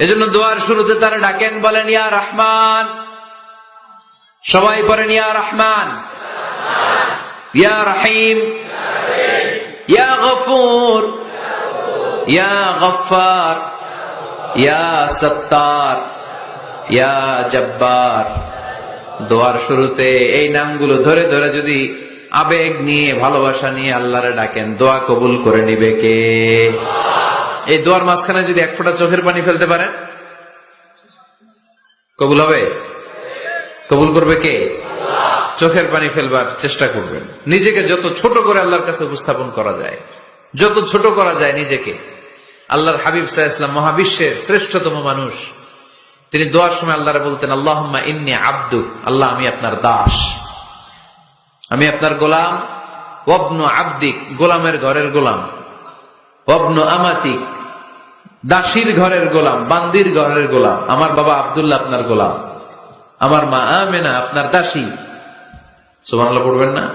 এজন্য দোয়ার শুরুতে তারা ডাকেন, বলেন ইয়া রহমান। সবাই পড়েন ইয়া রহমান, ইয়া রহিম, ইয়া গফুর, ইয়া গফফার, ইয়া সত্তার, ইয়া জব্বার। দোয়ার শুরুতে এই নামগুলো ধরে ধরে যদি আবেগ নিয়ে ভালোবাসা নিয়ে আল্লাহরে ডাকেন, দোয়া কবুল করে নিবে কে? এই দোয়ার মাঝখানে যদি এক ফোঁটা চোখের পানি ফেলতে পারেন, কবুল হবে? কবুল করবে কে? চোখের পানি ফেলবার চেষ্টা করবেন। নিজেকে যত ছোট করে আল্লাহর কাছে উপস্থাপন করা যায়, যত ছোট করা যায় নিজেকে। আল্লাহর হাবিব সাল্লাল্লাহু আলাইহি ওয়াসাল্লাম মহাবিশ্বের শ্রেষ্ঠতম মানুষ, তিনি দোয়ার সময় আল্লাহরে বলতেন, আল্লাহুম্মা ইন্নী আবদুক, আল্লাহ আমি আপনার দাস, আমি আপনার গোলাম। ওয়াবনু আবদিক, গোলামের ঘরের গোলাম। ওয়াবনু আমাতিক, দাসীর ঘরের গোলাম, বান্দির ঘরের গোলাম। আমার বাবা আব্দুল্লাহ আপনার গোলাম, আমার মা আমেনা আপনার দাসী। সুবহানাল্লাহ পড়বেন না?